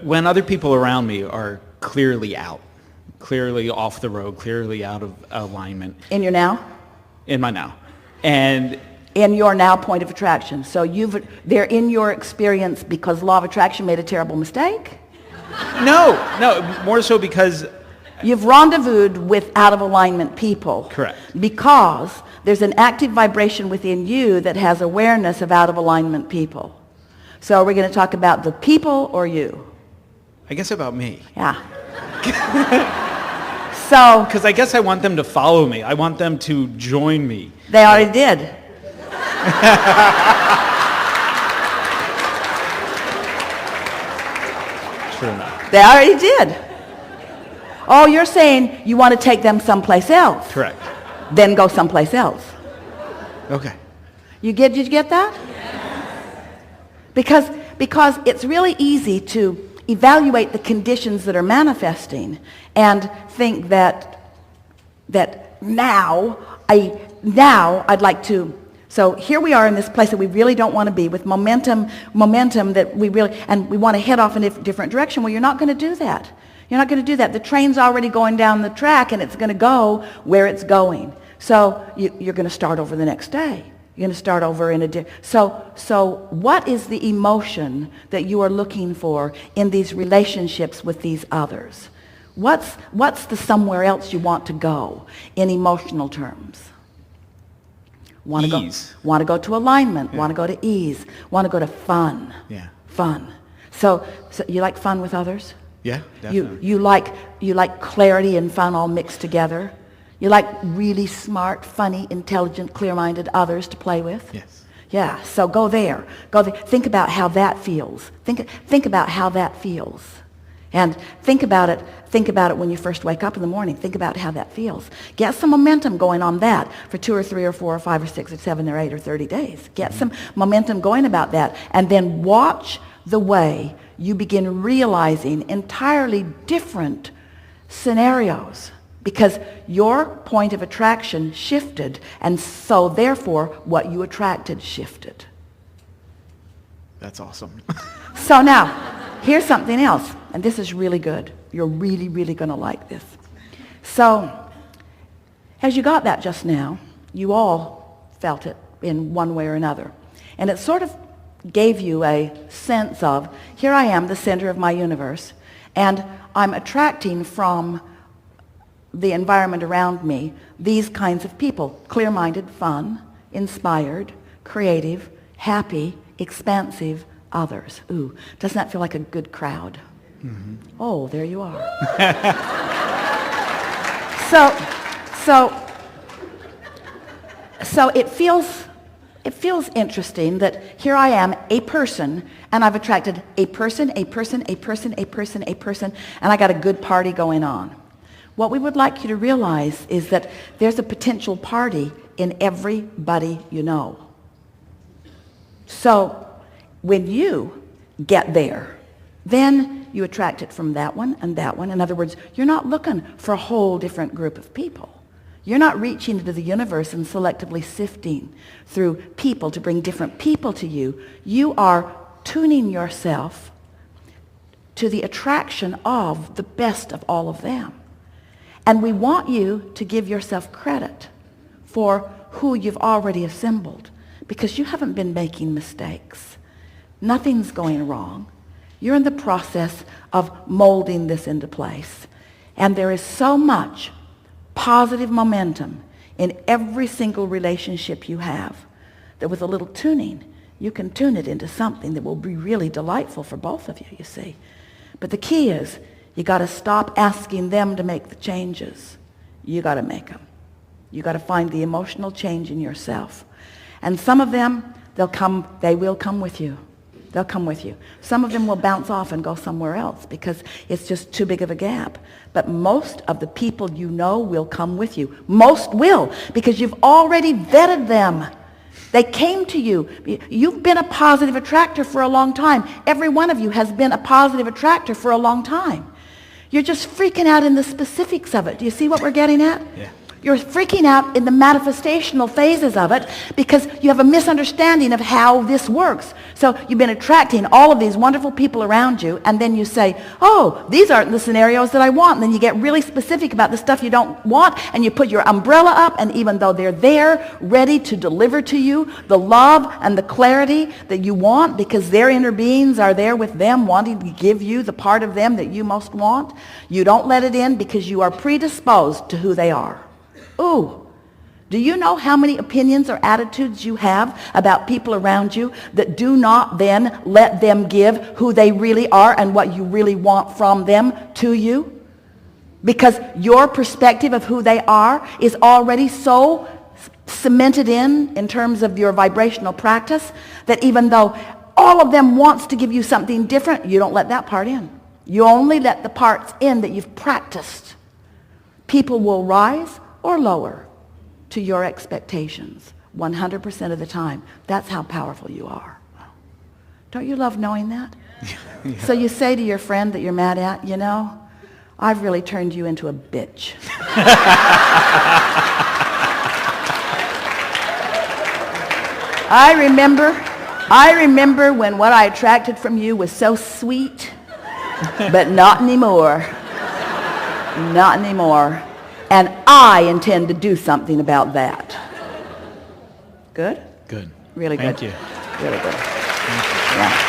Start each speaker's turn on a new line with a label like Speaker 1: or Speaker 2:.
Speaker 1: when other people around me are clearly out, clearly off the road, clearly out of alignment.
Speaker 2: In your now?
Speaker 1: In my now. And
Speaker 2: in your now point of attraction. So they're in your experience because law of attraction made a terrible mistake?
Speaker 1: No, more so because
Speaker 2: you've rendezvoused with out of alignment people.
Speaker 1: Correct.
Speaker 2: Because there's an active vibration within you that has awareness of out of alignment people. So are we going to talk about the people or you?
Speaker 1: I guess about me.
Speaker 2: Yeah. So
Speaker 1: because I guess I want them to follow me. I want them to join me.
Speaker 2: They already did.
Speaker 1: True enough.
Speaker 2: They already did. Oh, you're saying you want to take them someplace else.
Speaker 1: Correct.
Speaker 2: Then go someplace else.
Speaker 1: Okay.
Speaker 2: Did you get that? Because it's really easy to evaluate the conditions that are manifesting and think that now I'd like to. So here we are in this place that we really don't want to be, with momentum that we really, and we want to head off in a different direction. Well, you're not going to do that. You're not going to do that. The train's already going down the track, and it's going to go where it's going. So you're going to start over the next day. You're going to start over in a so what is the emotion that you are looking for in these relationships with these others? What's the somewhere else you want to go in emotional terms?
Speaker 1: Ease.
Speaker 2: Want to go to alignment. Yeah. Want to go to ease. Want to go to fun.
Speaker 1: Yeah.
Speaker 2: Fun. So you like fun with others?
Speaker 1: Yeah, definitely.
Speaker 2: You like clarity and fun all mixed together? You like really smart, funny, intelligent, clear-minded others to play with?
Speaker 1: Yes.
Speaker 2: Yeah, so go there. Go there. Think about how that feels. Think about how that feels. And think about it when you first wake up in the morning. Think about how that feels. Get some momentum going on that for 2 or 3 or 4 or 5 or 6 or 7 or 8 or 30 days. Get some momentum going about that. And then watch the way you begin realizing entirely different scenarios, because your point of attraction shifted, and so therefore what you attracted shifted.
Speaker 1: That's awesome.
Speaker 2: So now, here's something else, and this is really good. You're really, really going to like this. So, as you got that just now, you all felt it in one way or another. And it sort of gave you a sense of, here I am, the center of my universe, and I'm attracting from the environment around me these kinds of people: clear-minded, fun, inspired, creative, happy, expansive others. Ooh, doesn't that feel like a good crowd? Mm-hmm. Oh, there you are. So it feels interesting that here I am, a person, and I've attracted a person, a person, a person, a person, a person, and I got a good party going on. What we would like you to realize is that there's a potential party in everybody you know. So when you get there, then you attract it from that one and that one. In other words, you're not looking for a whole different group of people. You're not reaching into the universe and selectively sifting through people to bring different people to you. You are tuning yourself to the attraction of the best of all of them. And we want you to give yourself credit for who you've already assembled, because you haven't been making mistakes. Nothing's going wrong. You're in the process of molding this into place. And there is so much positive momentum in every single relationship you have that with a little tuning, you can tune it into something that will be really delightful for both of you, you see. But the key is, you got to stop asking them to make the changes. You got to make them. You got to find the emotional change in yourself. And some of them, they will come with you. They'll come with you. Some of them will bounce off and go somewhere else because it's just too big of a gap. But most of the people you know will come with you. Most will, because you've already vetted them. They came to you. You've been a positive attractor for a long time. Every one of you has been a positive attractor for a long time. You're just freaking out in the specifics of it. Do you see what we're getting at?
Speaker 1: Yeah.
Speaker 2: You're freaking out in the manifestational phases of it because you have a misunderstanding of how this works. So you've been attracting all of these wonderful people around you, and then you say, oh, these aren't the scenarios that I want. And then you get really specific about the stuff you don't want, and you put your umbrella up, and even though they're there, ready to deliver to you the love and the clarity that you want because their inner beings are there with them, wanting to give you the part of them that you most want, you don't let it in because you are predisposed to who they are. Ooh. Do you know how many opinions or attitudes you have about people around you that do not then let them give who they really are and what you really want from them to you? Because your perspective of who they are is already so cemented in terms of your vibrational practice that even though all of them wants to give you something different, you don't let that part in. You only let the parts in that you've practiced. People will rise or lower to your expectations 100% of the time. That's how powerful you are. Don't you love knowing that? Yeah. So you say to your friend that you're mad at, you know, I've really turned you into a bitch. I remember when what I attracted from you was so sweet, but not anymore. Not anymore. And I intend to do something about that. Good?
Speaker 1: Good.
Speaker 2: Really good.
Speaker 1: Thank you.
Speaker 2: Really good.
Speaker 1: Thank you.
Speaker 2: Yeah.